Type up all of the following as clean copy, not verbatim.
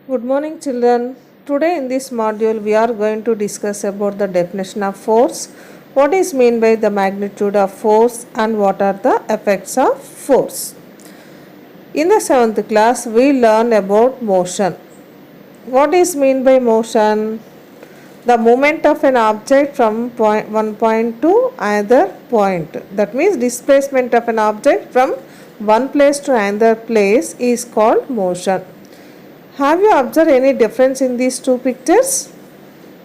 Good morning, children. Today in this module we are going to discuss about the definition of force, what is meant by the magnitude of force and what are the effects of force. In the 7th class we learn about motion. What is meant by motion? The movement of an object from one point to another point. That means displacement of an object from one place to another place is called motion. Have you observed any difference in these two pictures?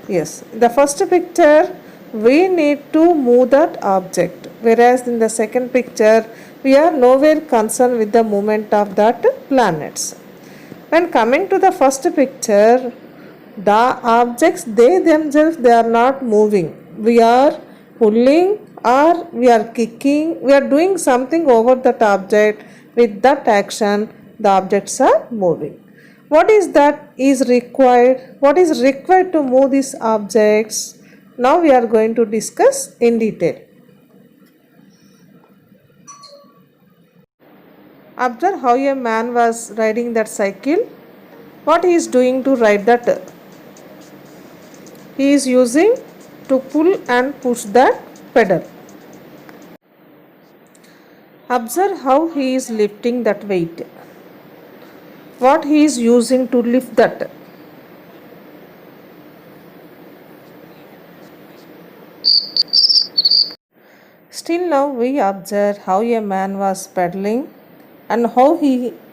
Yes. The first picture we need to move that object, whereas in the second picture we are nowhere concerned with the movement of that planets. When coming to the first picture, the objects they themselves they are not moving. We are pulling or we are kicking, we are doing something over that object. With that action the objects are moving. What is that is required? What is required to move these objects? Now we are going to discuss in detail. Observe how a man was riding that cycle. What he is doing to ride that? He is using to pull and push that pedal. Observe how he is lifting that weight. What he is using to lift that? Still now we observe how a man was pedaling and how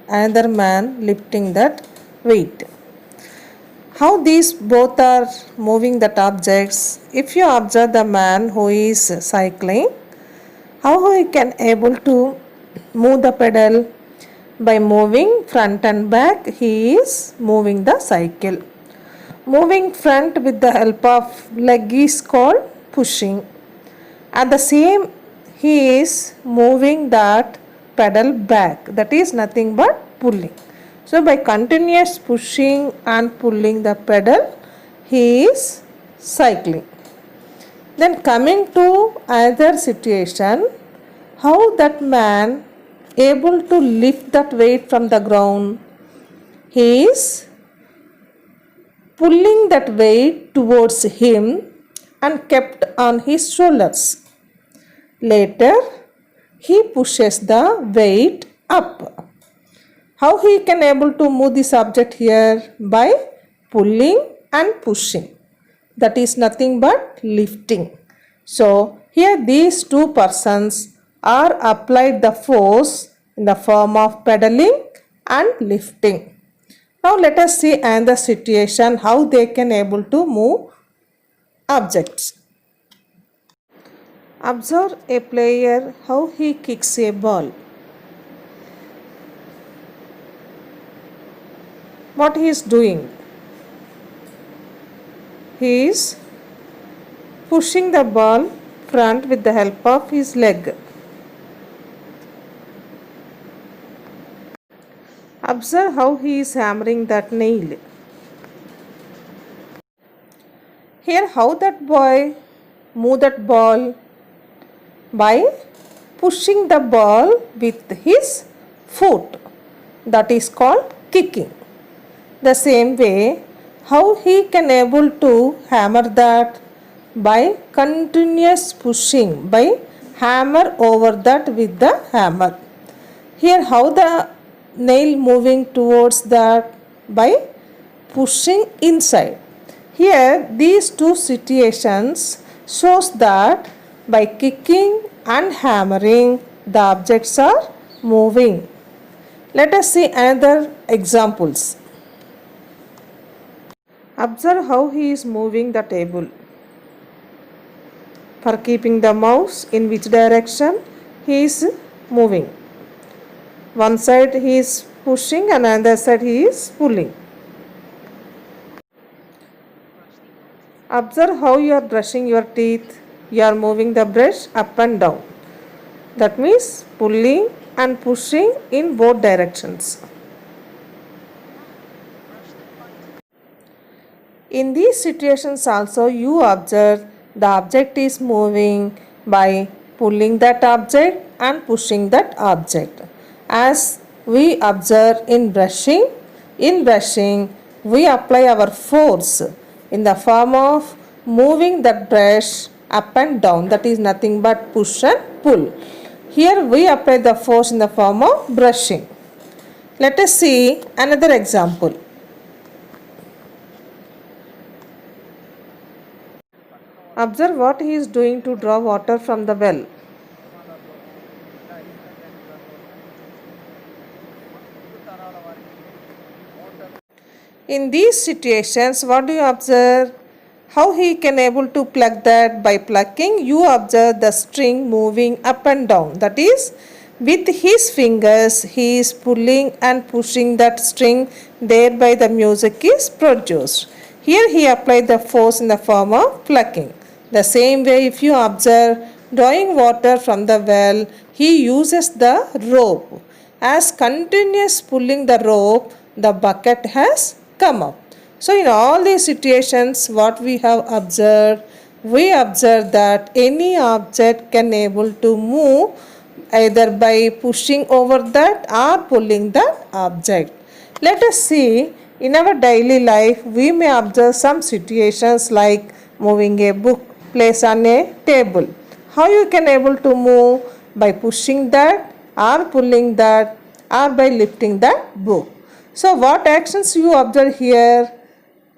another man lifting that weight. How these both are moving that objects. If you observe the man who is cycling, how he can able to move the pedal? By moving front and back, he is moving the cycle. Moving front with the help of leg is called pushing. At the same, he is moving that pedal back. That is nothing but pulling. So by continuous pushing and pulling the pedal, he is cycling. Then coming to another situation, how that man able to lift that weight from the ground? He is pulling that weight towards him and kept on his shoulders. Later, he pushes the weight up. How he can able to move this object here? By pulling and pushing. That is nothing but lifting. So, here these two persons are applied the force in the form of pedaling and lifting. Now let us see another situation how they can able to move objects. Observe a player how he kicks a ball. What he is doing? He is pushing the ball front with the help of his leg. Observe how he is hammering that nail. Here how that boy move that ball? By pushing the ball with his foot. That is called kicking. The same way, how he can able to hammer that? By continuous pushing, by hammer over that with the hammer. Here how the nail moving towards that? By pushing inside. Here these two situations shows that by kicking and hammering the objects are moving. Let us see another examples. Observe how he is moving the table. For keeping the mouse in which direction he is moving. One side he is pushing and another side he is pulling. Observe how you are brushing your teeth. You are moving the brush up and down. That means pulling and pushing in both directions. In these situations also you observe the object is moving by pulling that object and pushing that object. As we observe in brushing we apply our force in the form of moving the brush up and down, that is nothing but push and pull. Here we apply the force in the form of brushing. Let us see another example. Observe what he is doing to draw water from the well. In these situations, what do you observe? How he can able to plug that? By plucking, you observe the string moving up and down. That is, with his fingers, he is pulling and pushing that string, thereby the music is produced. Here he applied the force in the form of plucking. The same way, if you observe drawing water from the well, he uses the rope. As continuous pulling the rope, the bucket has come up. So in all these situations, what we have observed, we observe that any object can able to move either by pushing over that or pulling that object. Let us see, in our daily life, we may observe some situations like moving a book placed on a table. How you can able to move? By pushing that or pulling that or by lifting that book. So what actions you observe here?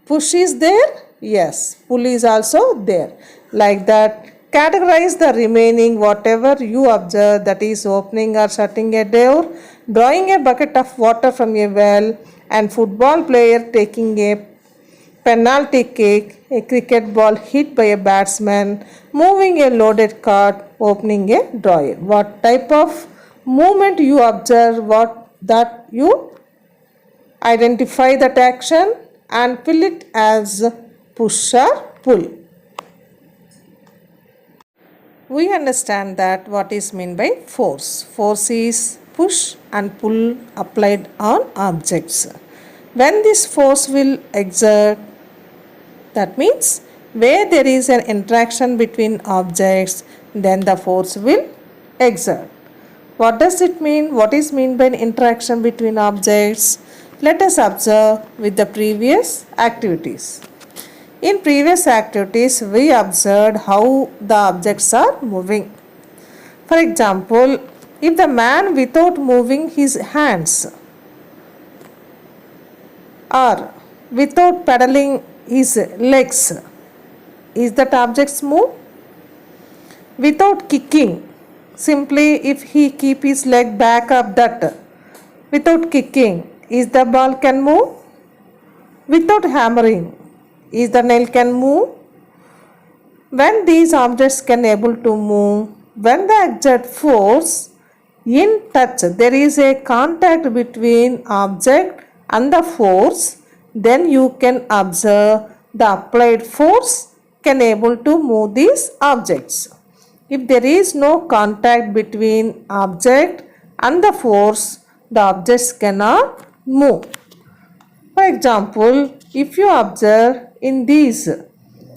Push is there? Yes. Pull is also there. Like that, categorize the remaining whatever you observe, that is opening or shutting a door, drawing a bucket of water from a well, and football player taking a penalty kick, a cricket ball hit by a batsman, moving a loaded cart, opening a drawer. What type of movement you observe, what that you identify that action and fill it as push or pull. We understand that what is meant by force. Force is push and pull applied on objects. When this force will exert, that means where there is an interaction between objects, then the force will exert. What does it mean? What is meant by an interaction between objects? Let us observe with the previous activities. In previous activities, we observed how the objects are moving. For example, if the man without moving his hands or without pedaling his legs, is that objects move? Without kicking, simply if he keep his leg back up that, without kicking, is the ball can move? Without hammering, is the nail can move? When these objects can able to move, when the exert force in touch, there is a contact between object and the force, then you can observe the applied force can able to move these objects. If there is no contact between object and the force, the objects cannot move. For example, if you observe in these,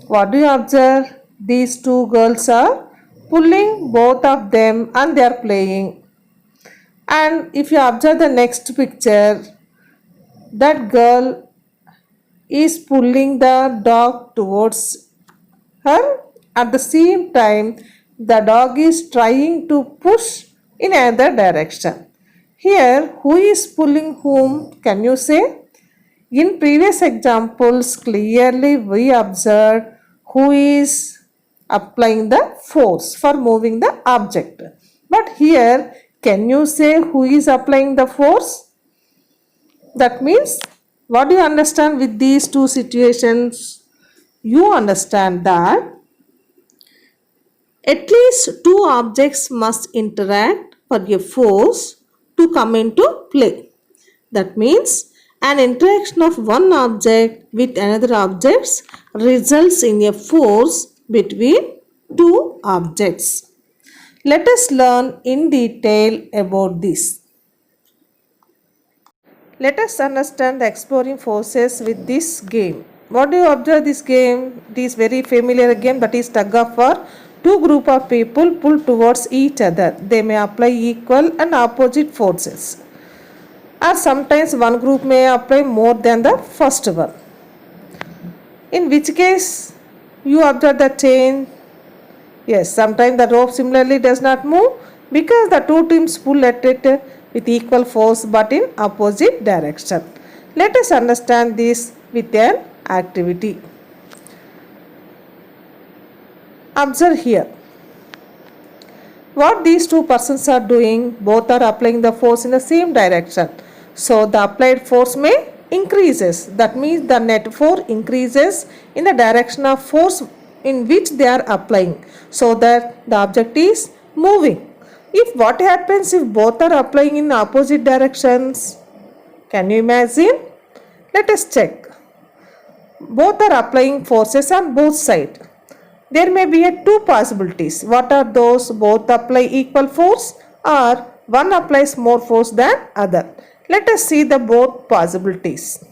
what do you observe? These two girls are pulling both of them and they are playing. And if you observe the next picture, that girl is pulling the dog towards her. At the same time, the dog is trying to push in another direction. Here, who is pulling whom? Can you say? In previous examples, clearly we observed who is applying the force for moving the object. But here, can you say who is applying the force? That means, what do you understand with these two situations? You understand that at least two objects must interact for a force to come into play. That means an interaction of one object with another object results in a force between two objects. Let us learn in detail about this. Let us understand the exploring forces with this game. What do you observe this game? It is very familiar game, that is tug of war. Two group of people pull towards each other. They may apply equal and opposite forces. or sometimes one group may apply more than the first one. In which case you observe the change. Yes, sometimes the rope similarly does not move because the two teams pull at it with equal force but in opposite direction. Let us understand this with an activity. Observe here. What these two persons are doing, both are applying the force in the same direction. So the applied force may increases. That means the net force increases in the direction of force in which they are applying, so that the object is moving. If what happens if both are applying in opposite directions? Can you imagine? Let us check. Both are applying forces on both sides. There may be two possibilities. What are those? Both apply equal force or one applies more force than other. Let us see the both possibilities.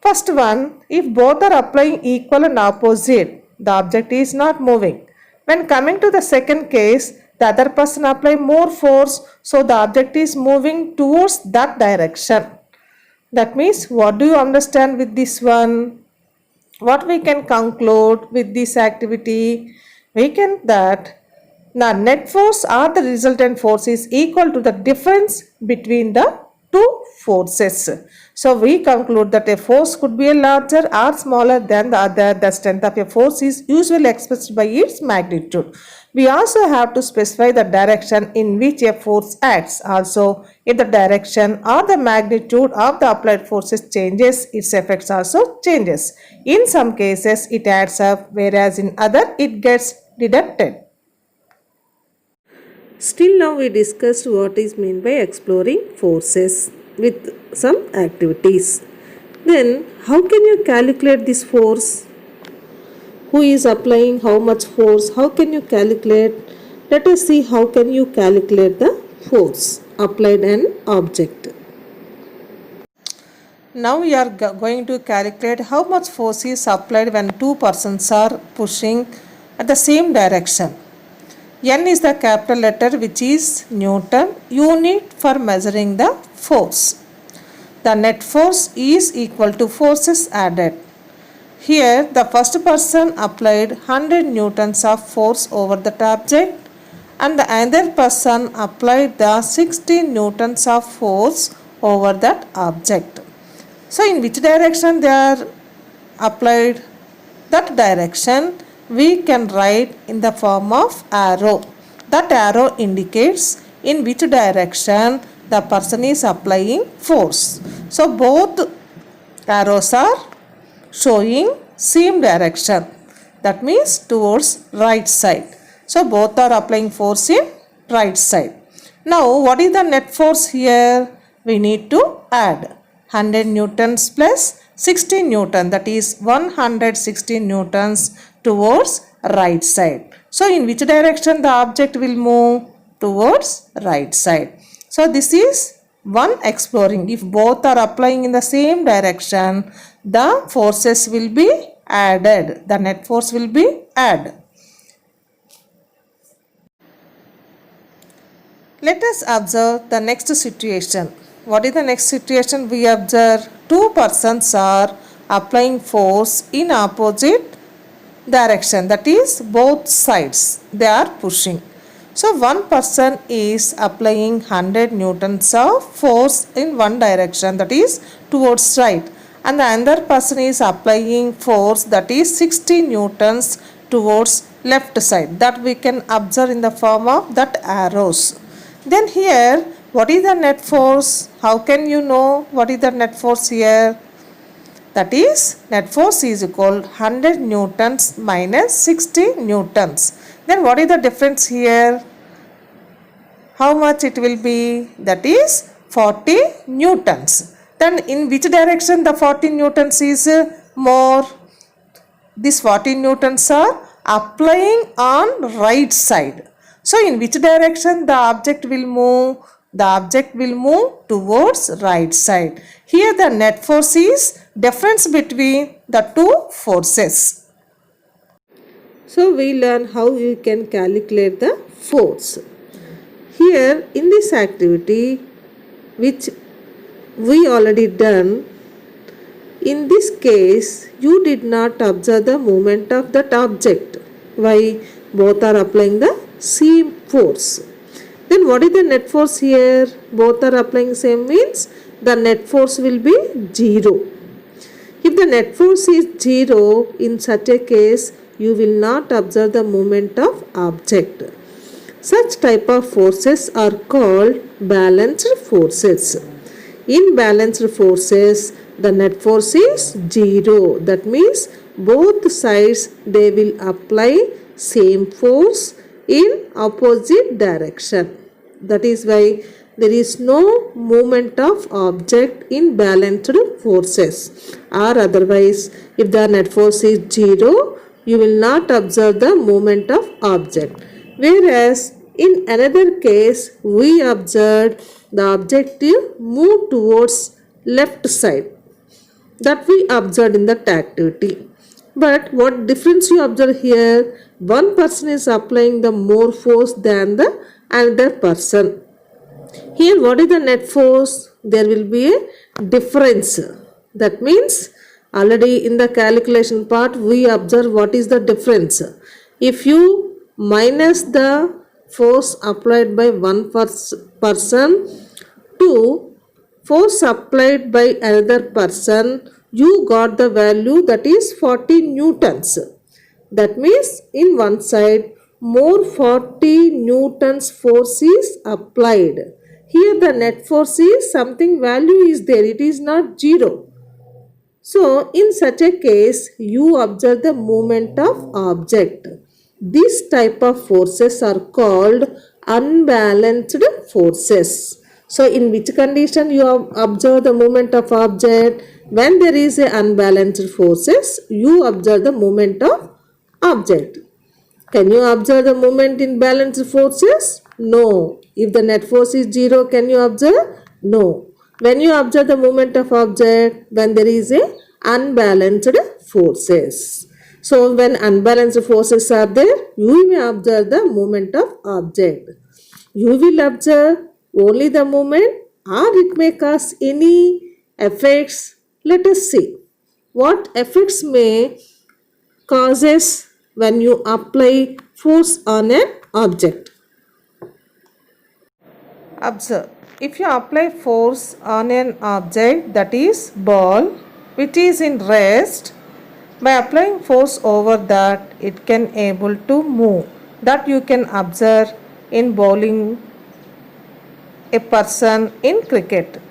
First one, if both are applying equal and opposite, the object is not moving. When coming to the second case, the other person apply more force, so the object is moving towards that direction. That means, what do you understand with this one? What we can conclude with this activity? We can that the net force or the resultant force is equal to the difference between the two forces. So we conclude that a force could be a larger or smaller than the other. The strength of a force is usually expressed by its magnitude. We also have to specify the direction in which a force acts. Also, if the direction or the magnitude of the applied forces changes, its effects also changes. In some cases, it adds up, whereas in other, it gets deducted. Still now we discussed what is meant by exploring forces with some activities. Then how can you calculate this force? Who is applying how much force? How can you calculate? Let us see how can you calculate the force applied an object. Now we are going to calculate how much force is applied when two persons are pushing at the same direction. N is the capital letter which is Newton, unit for measuring the force. The net force is equal to forces added. Here the first person applied 100 newtons of force over that object and the other person applied the 60 newtons of force over that object. So in which direction they are applied? That direction we can write in the form of arrow. That arrow indicates in which direction the person is applying force. So both arrows are showing same direction. That means towards right side. So both are applying force in right side. Now what is the net force here? We need to add 100 newtons plus 60 newton, that is 160 newtons towards right side. So in which direction the object will move? Towards right side. So this is one exploring. If both are applying in the same direction, the forces will be added. The net force will be added. Let us observe the next situation. What is the next situation? We observe two persons are applying force in opposite direction, that is both sides they are pushing. So one person is applying 100 newtons of force in one direction, that is towards right, and the other person is applying force, that is 60 newtons towards left side. That we can observe in the form of that arrows. Then here what is the net force? How can you know what is the net force here? That is net force is equal 100 newtons minus 60 newtons. Then what is the difference here? How much it will be? That is 40 newtons. Then in which direction the 40 newtons is more? This 40 newtons are applying on right side. So in which direction the object will move? The object will move towards right side. Here the net force is difference between the two forces. So we learn how you can calculate the force. Here in this activity which we already done. In this case, you did not observe the movement of that object. Why? Both are applying the same force. Then what is the net force here? Both are applying same means the net force will be 0. If the net force is 0, in such a case, you will not observe the movement of object. Such type of forces are called balanced forces. In balanced forces, the net force is 0. That means both sides they will apply same force in opposite direction. That is why there is no movement of object in balanced forces. Or otherwise, if the net force is 0, you will not observe the movement of object. Whereas in another case, we observed the objective move towards left side. That we observed in that activity. But what difference you observe here? One person is applying the more force than the another person. Here what is the net force? There will be a difference. That means already in the calculation part we observe what is the difference. If you minus the force applied by one person to force applied by another person, you got the value that is 40 newtons. That means in one side more 40 newtons force is applied. Here the net force is something value is there, it is not 0. So in such a case you observe the movement of object. This type of forces are called unbalanced forces. So in which condition you observe the movement of object? When there is a unbalanced forces, you observe the movement of object. Can you observe the movement in balanced forces? No. If the net force is 0, can you observe? No. When you observe the movement of object, when there is a unbalanced forces. So when unbalanced forces are there, you may observe the movement of object. You will observe only the movement or it may cause any effects. Let us see what effects may causes when you apply force on an object. Observe, if you apply force on an object, that is ball, which is in rest, by applying force over that, it can able to move. That you can observe in bowling a person in cricket.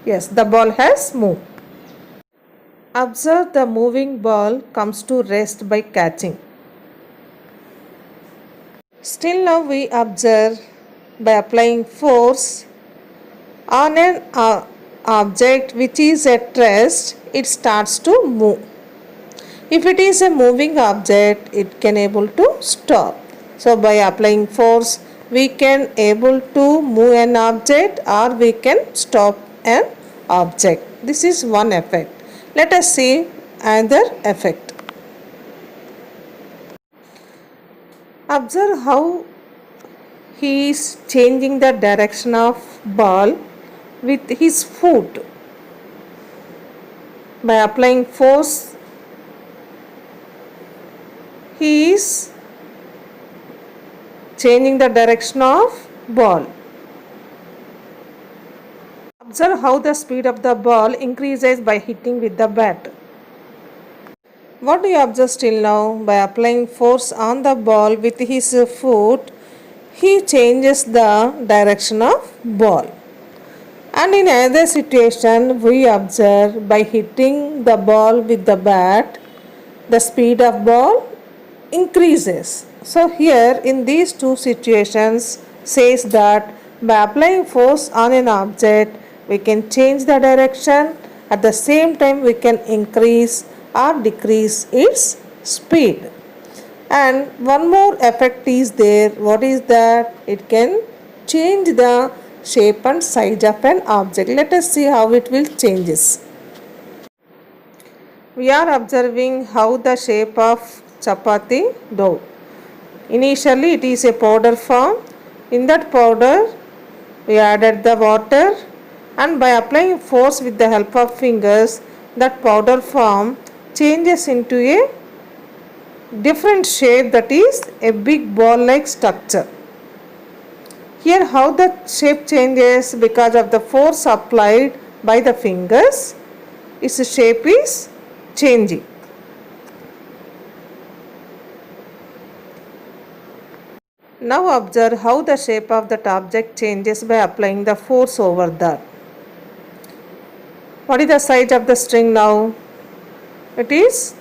Yes, the ball has moved. Observe, the moving ball comes to rest by catching. Still now we observe by applying force on an object which is at rest, it starts to move. If it is a moving object, it can able to stop. So by applying force, we can able to move an object or we can stop an object. This is one effect. Let us see another effect. Observe how he is changing the direction of ball with his foot. By applying force, he is changing the direction of ball. Observe how the speed of the ball increases by hitting with the bat. What do you observe still now? By applying force on the ball with his foot, he changes the direction of ball. And in another situation, we observe by hitting the ball with the bat, the speed of ball increases. So here in these two situations says that by applying force on an object, we can change the direction. At the same time, we can increase or decrease its speed. And one more effect is there. What is that? It can change the shape and size of an object. Let us see how it will changes. We are observing how the shape of chapati dough. Initially it is a powder form. In that powder we added the water, and by applying force with the help of fingers, that powder form changes into a different shape, that is a big ball like structure. Here how the shape changes because of the force applied by the fingers, its shape is changing. Now observe how the shape of that object changes by applying the force over that. What is the size of the string now? It is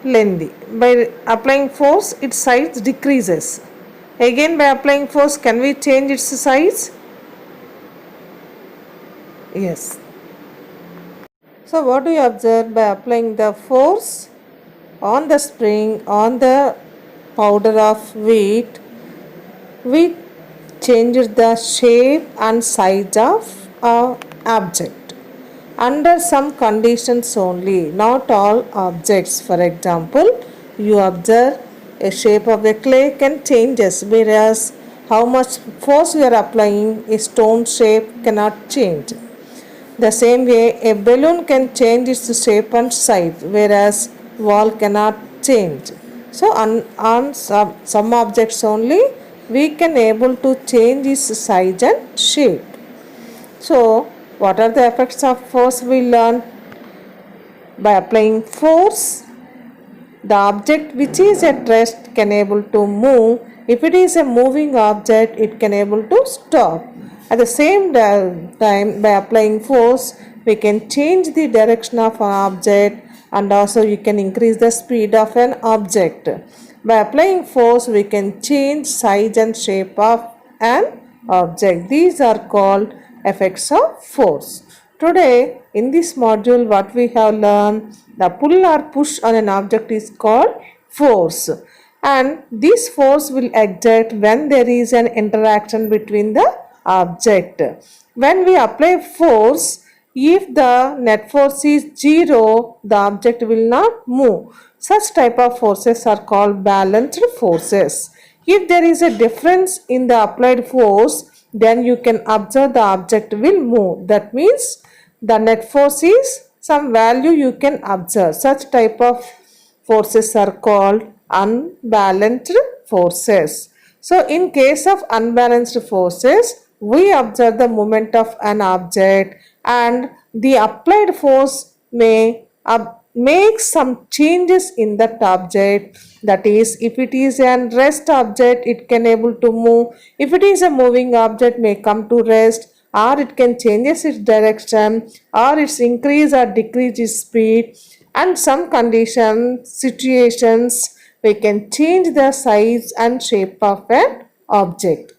lengthy. By applying force, its size decreases. Again by applying force, can we change its size? Yes. So what do you observe? By applying the force on the spring, on the powder of wheat, we changed the shape and size of our object under some conditions only, not all objects. For example, you observe a shape of a clay can changes, whereas how much force you are applying, a stone shape cannot change. The same way, a balloon can change its shape and size, whereas wall cannot change. So on some objects only we can able to change its size and shape. So what are the effects of force we learn? By applying force, the object which is at rest can able to move. If it is a moving object, it can able to stop. At the same time, by applying force, we can change the direction of an object, and also you can increase the speed of an object. By applying force, we can change size and shape of an object. These are called effects of force. Today in this module what we have learned, the pull or push on an object is called force, and this force will exert when there is an interaction between the object. When we apply force, if the net force is 0, the object will not move. Such type of forces are called balanced forces. If there is a difference in the applied force, then you can observe the object will move. That means the net force is some value you can observe. Such type of forces are called unbalanced forces. So in case of unbalanced forces, we observe the movement of an object, and the applied force may make some changes in that object. That is, if it is an rest object, it can able to move. If it is a moving object, may come to rest, or it can changes its direction, or its increase or decrease its speed, and some conditions, situations, we can change the size and shape of an object.